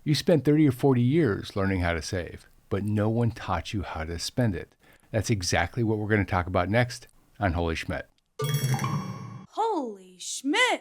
You spent 30 or 40 years learning how to save, but no one taught you how to spend it. That's exactly what we're going to talk about next on Holy Schmidt. Holy Schmidt!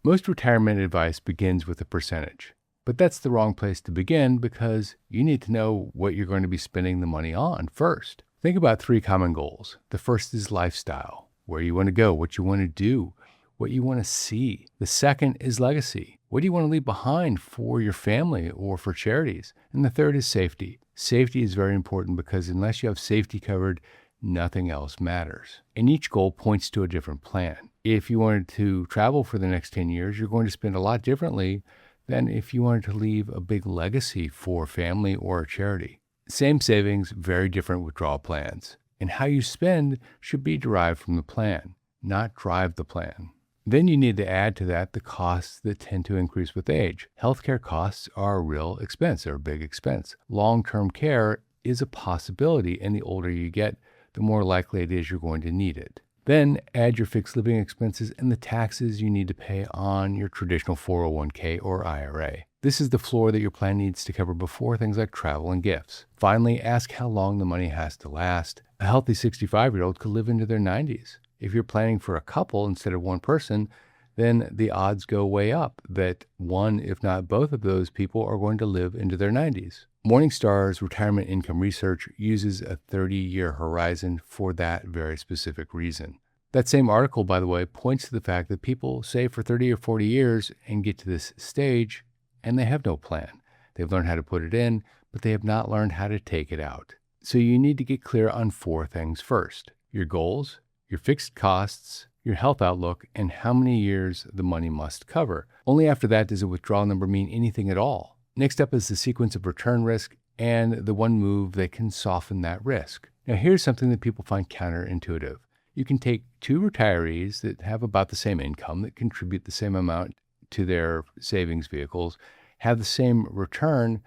Most retirement advice begins with a percentage, but that's the wrong place to begin because you need to know what you're going to be spending the money on first. Think about 3 common goals. The first is lifestyle, where you want to go, what you want to do, what you want to see. The second is legacy. What do you want to leave behind for your family or for charities? And the third is safety. Safety is very important because unless you have safety covered, nothing else matters. And each goal points to a different plan. If you wanted to travel for the next 10 years, you're going to spend a lot differently than if you wanted to leave a big legacy for family or a charity. Same savings, very different withdrawal plans. And how you spend should be derived from the plan, not drive the plan. Then you need to add to that the costs that tend to increase with age. Healthcare costs are a real expense, they're a big expense. Long-term care is a possibility, and the older you get, the more likely it is you're going to need it. Then add your fixed living expenses and the taxes you need to pay on your traditional 401k or IRA. This is the floor that your plan needs to cover before things like travel and gifts. Finally, ask how long the money has to last. A healthy 65-year-old could live into their 90s. If you're planning for a couple instead of one person, then the odds go way up that one, if not both of those people are going to live into their 90s. Morningstar's retirement income research uses a 30-year horizon for that very specific reason. That same article, by the way, points to the fact that people save for 30 or 40 years and get to this stage and they have no plan. They've learned how to put it in, but they have not learned how to take it out. So you need to get clear on 4 things first: your goals, your fixed costs, your health outlook, and how many years the money must cover. Only after that does a withdrawal number mean anything at all. Next up is the sequence of return risk and the one move that can soften that risk. Now here's something that people find counterintuitive. You can take 2 retirees that have about the same income, that contribute the same amount to their savings vehicles, have the same return,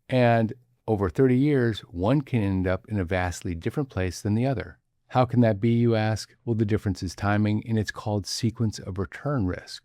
and over 30 years, one can end up in a vastly different place than the other. How can that be, you ask? Well, the difference is timing, and it's called sequence of return risk.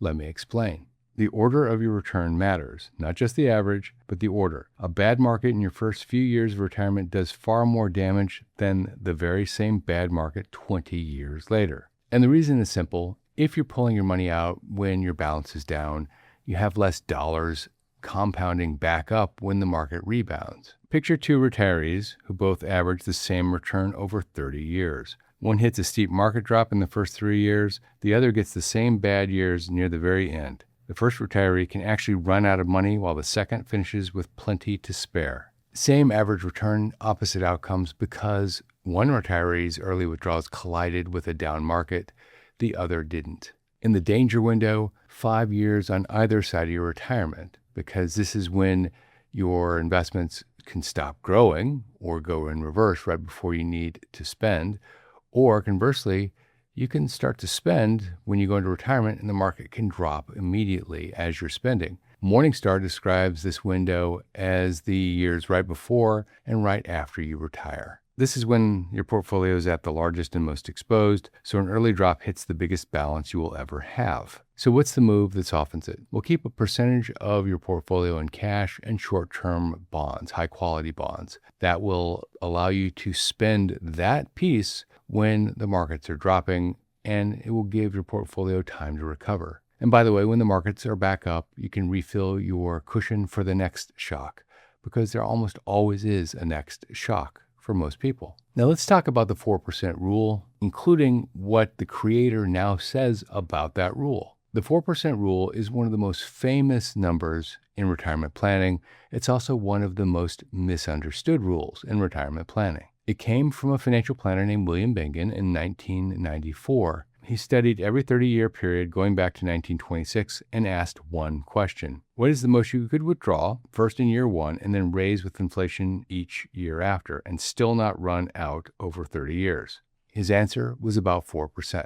Let me explain. The order of your return matters, not just the average, but the order. A bad market in your first few years of retirement does far more damage than the very same bad market 20 years later. And the reason is simple. If you're pulling your money out when your balance is down, you have less dollars compounding back up when the market rebounds. Picture 2 retirees who both average the same return over 30 years. One hits a steep market drop in the first 3 years. The other gets the same bad years near the very end. The first retiree can actually run out of money while the second finishes with plenty to spare. Same average return, opposite outcomes because one retiree's early withdrawals collided with a down market, the other didn't. In the danger window, 5 years on either side of your retirement, because this is when your investments can stop growing or go in reverse right before you need to spend, or conversely, you can start to spend when you go into retirement and the market can drop immediately as you're spending. Morningstar describes this window as the years right before and right after you retire. This is when your portfolio is at the largest and most exposed, so an early drop hits the biggest balance you will ever have. So what's the move that softens it? Well, keep a percentage of your portfolio in cash and short-term bonds, high-quality bonds. That will allow you to spend that piece when the markets are dropping, and it will give your portfolio time to recover. And by the way, when the markets are back up, you can refill your cushion for the next shock, because there almost always is a next shock for most people. Now let's talk about the 4% rule, including what the creator now says about that rule. The 4% rule is one of the most famous numbers in retirement planning. It's also one of the most misunderstood rules in retirement planning. It came from a financial planner named William Bengen in 1994. He studied every 30-year period going back to 1926 and asked one question. What is the most you could withdraw first in year 1 and then raise with inflation each year after and still not run out over 30 years? His answer was about 4%.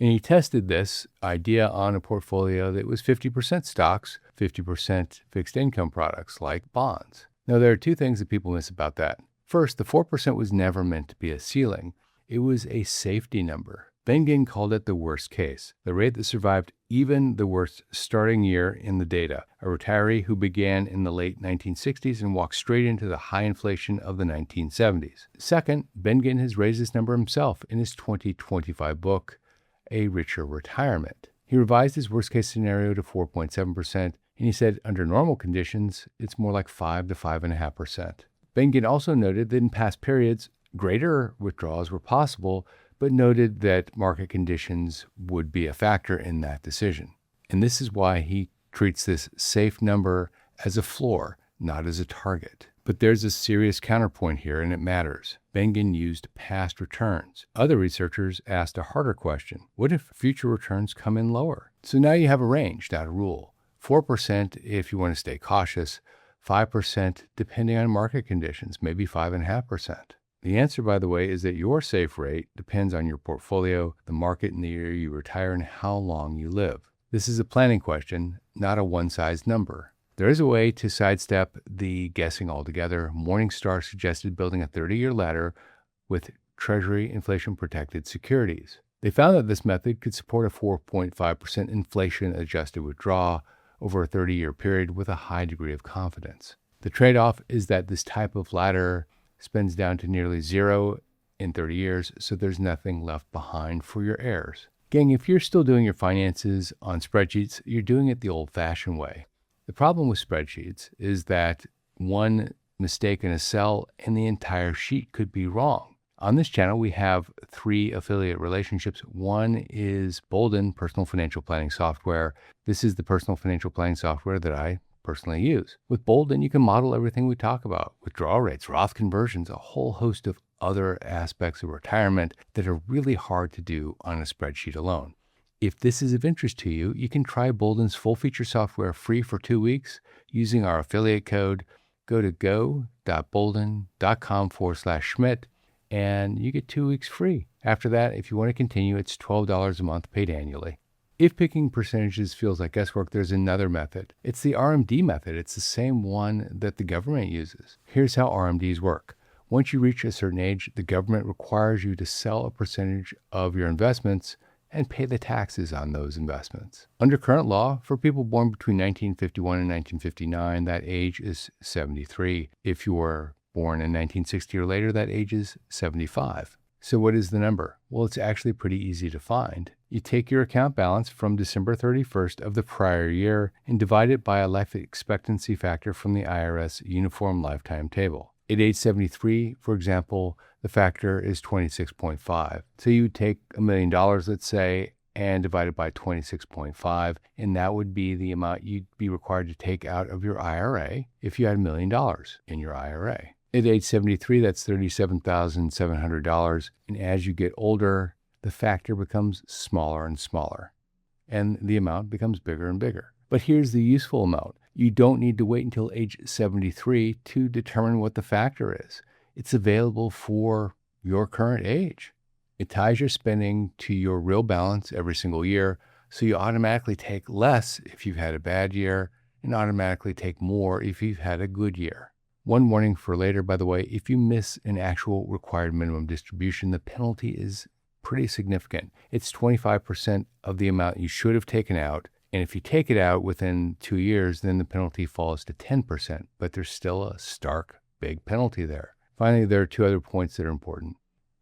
And he tested this idea on a portfolio that was 50% stocks, 50% fixed income products like bonds. Now, there are 2 things that people miss about that. First, the 4% was never meant to be a ceiling. It was a safety number. Bengen called it the worst case, the rate that survived even the worst starting year in the data, a retiree who began in the late 1960s and walked straight into the high inflation of the 1970s. Second, Bengen has raised this number himself in his 2025 book, A Richer Retirement. He revised his worst-case scenario to 4.7%, and he said under normal conditions, it's more like 5 to 5.5%. Bengen also noted that in past periods, greater withdrawals were possible, but noted that market conditions would be a factor in that decision. And this is why he treats this safe number as a floor, not as a target. But there's a serious counterpoint here, and it matters. Bengen used past returns. Other researchers asked a harder question. What if future returns come in lower? So now you have a range, not a rule. 4% if you want to stay cautious, 5% depending on market conditions, maybe 5.5%. The answer, by the way, is that your safe rate depends on your portfolio, the market in the year you retire, and how long you live. This is a planning question, not a one-size number. There is a way to sidestep the guessing altogether. Morningstar suggested building a 30-year ladder with Treasury inflation-protected securities. They found that this method could support a 4.5% inflation-adjusted withdrawal over a 30-year period with a high degree of confidence. The trade-off is that this type of ladder spends down to nearly zero in 30 years, so there's nothing left behind for your heirs. Gang, if you're still doing your finances on spreadsheets, you're doing it the old-fashioned way. The problem with spreadsheets is that one mistake in a cell and the entire sheet could be wrong. On this channel, we have 3 affiliate relationships. One is Bolden Personal Financial Planning Software. This is the personal financial planning software that I personally use. With Bolden, you can model everything we talk about: withdrawal rates, Roth conversions, a whole host of other aspects of retirement that are really hard to do on a spreadsheet alone. If this is of interest to you, you can try Bolden's full-feature software free for 2 weeks using our affiliate code. Go to go.bolden.com/Schmidt and you get 2 weeks free. After that, if you want to continue, it's $12 a month paid annually. If picking percentages feels like guesswork, there's another method. It's the RMD method. It's the same one that the government uses. Here's how RMDs work. Once you reach a certain age, the government requires you to sell a percentage of your investments and pay the taxes on those investments. Under current law, for people born between 1951 and 1959, that age is 73. If you were born in 1960 or later, that age is 75. So what is the number? Well, it's actually pretty easy to find. You take your account balance from December 31st of the prior year and divide it by a life expectancy factor from the IRS Uniform Lifetime Table. At age 73, for example, the factor is 26.5. So you would take $1 million, let's say, and divide it by 26.5, and that would be the amount you'd be required to take out of your IRA if you had $1 million in your IRA. At age 73, that's $37,700, and as you get older, the factor becomes smaller and smaller, and the amount becomes bigger and bigger. But here's the useful amount. You don't need to wait until age 73 to determine what the factor is. It's available for your current age. It ties your spending to your real balance every single year, so you automatically take less if you've had a bad year and automatically take more if you've had a good year. One warning for later, by the way, if you miss an actual required minimum distribution, the penalty is pretty significant. It's 25% of the amount you should have taken out. And if you take it out within 2 years, then the penalty falls to 10%, but there's still a stark, big penalty there. Finally, there are 2 other points that are important.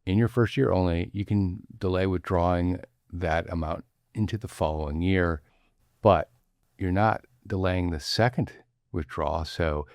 In your first year only, you can delay withdrawing that amount into the following year, but you're not delaying the second withdrawal. So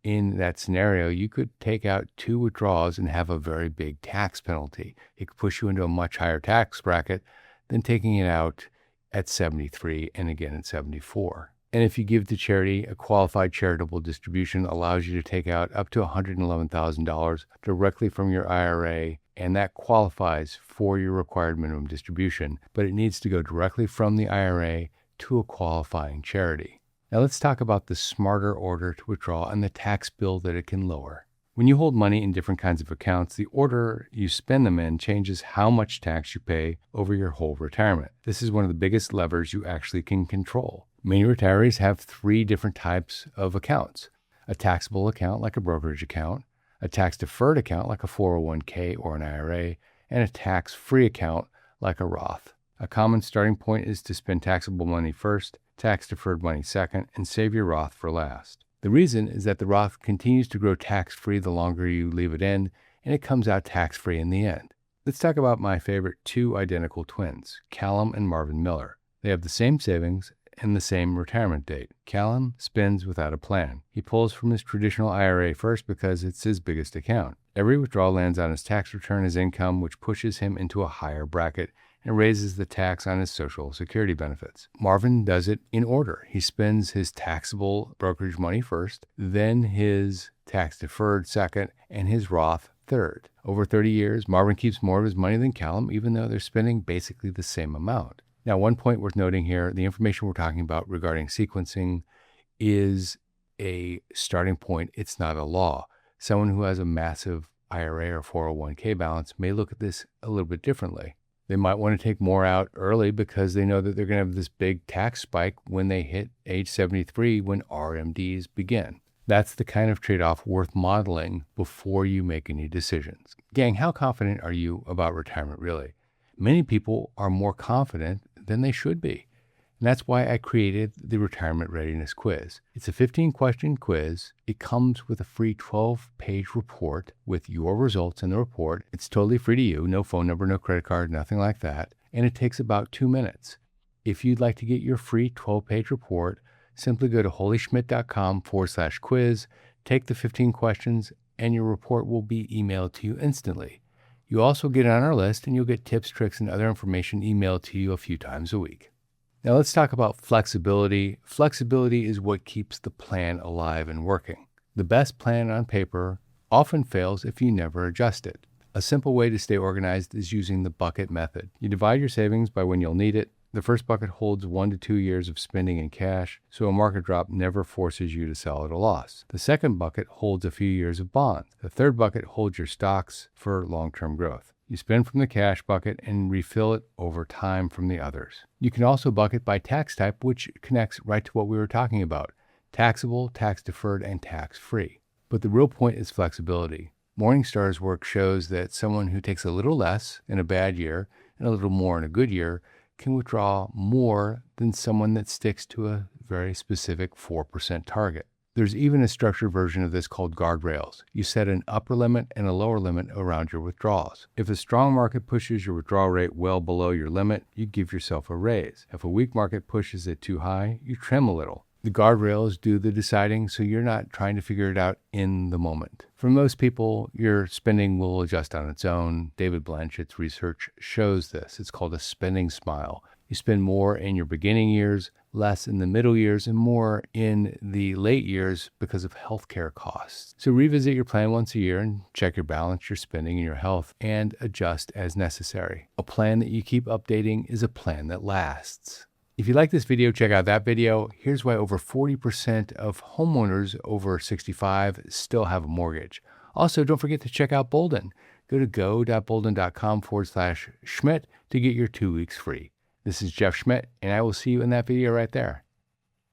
in that scenario, you could take out 2 withdrawals and have a very big tax penalty. It could push you into a much higher tax bracket than taking it out at 73 and again at 74. And if you give to charity, a qualified charitable distribution allows you to take out up to $111,000 directly from your IRA, and that qualifies for your required minimum distribution, but it needs to go directly from the IRA to a qualifying charity. Now let's talk about the smarter order to withdraw and the tax bill that it can lower. When you hold money in different kinds of accounts, the order you spend them in changes how much tax you pay over your whole retirement. This is one of the biggest levers you actually can control. Many retirees have 3 different types of accounts: a taxable account like a brokerage account, a tax-deferred account like a 401k or an IRA, and a tax-free account like a Roth. A common starting point is to spend taxable money first, tax-deferred money second, and save your Roth for last. The reason is that the Roth continues to grow tax-free the longer you leave it in, and it comes out tax-free in the end. Let's talk about my favorite two identical twins, Callum and Marvin Miller. They have the same savings and the same retirement date. Callum spends without a plan. He pulls from his traditional IRA first because it's his biggest account. Every withdrawal lands on his tax return as income, which pushes him into a higher bracket and raises the tax on his Social Security benefits. Marvin does it in order. He spends his taxable brokerage money first, then his tax-deferred second, and his Roth third. Over 30 years, Marvin keeps more of his money than Callum, even though they're spending basically the same amount. Now, one point worth noting here, the information we're talking about regarding sequencing is a starting point. It's not a law. Someone who has a massive IRA or 401k balance may look at this a little bit differently. They might want to take more out early because they know that they're going to have this big tax spike when they hit age 73 when RMDs begin. That's the kind of trade-off worth modeling before you make any decisions. Gang, how confident are you about retirement really? Many people are more confident than they should be. And that's why I created the Retirement Readiness Quiz. It's a 15-question quiz. It comes with a free 12-page report with your results in the report. It's totally free to you. No phone number, no credit card, nothing like that. And it takes about 2 minutes. If you'd like to get your free 12-page report, simply go to holyschmidt.com/quiz, take the 15 questions, and your report will be emailed to you instantly. You also get on our list, and you'll get tips, tricks, and other information emailed to you a few times a week. Now let's talk about flexibility. Flexibility is what keeps the plan alive and working. The best plan on paper often fails if you never adjust it. A simple way to stay organized is using the bucket method. You divide your savings by when you'll need it. The first bucket holds 1 to 2 years of spending in cash, so a market drop never forces you to sell at a loss. The second bucket holds a few years of bonds. The third bucket holds your stocks for long-term growth. You spend from the cash bucket and refill it over time from the others. You can also bucket by tax type, which connects right to what we were talking about: taxable, tax-deferred, and tax-free. But the real point is flexibility. Morningstar's work shows that someone who takes a little less in a bad year and a little more in a good year can withdraw more than someone that sticks to a very specific 4% target. There's even a structured version of this called Guardrails. You set an upper limit and a lower limit around your withdrawals. If a strong market pushes your withdrawal rate well below your limit, you give yourself a raise. If a weak market pushes it too high, you trim a little. The Guardrails do the deciding, so you're not trying to figure it out in the moment. For most people, your spending will adjust on its own. David Blanchett's research shows this. It's called a spending smile. You spend more in your beginning years, less in the middle years, and more in the late years because of healthcare costs. So revisit your plan once a year and check your balance, your spending, and your health, and adjust as necessary. A plan that you keep updating is a plan that lasts. If you like this video, check out that video. Here's why over 40% of homeowners over 65 still have a mortgage. Also, don't forget to check out Bolden. Go to go.bolden.com/Schmidt to get your 2 weeks free. This is Jeff Schmidt, and I will see you in that video right there.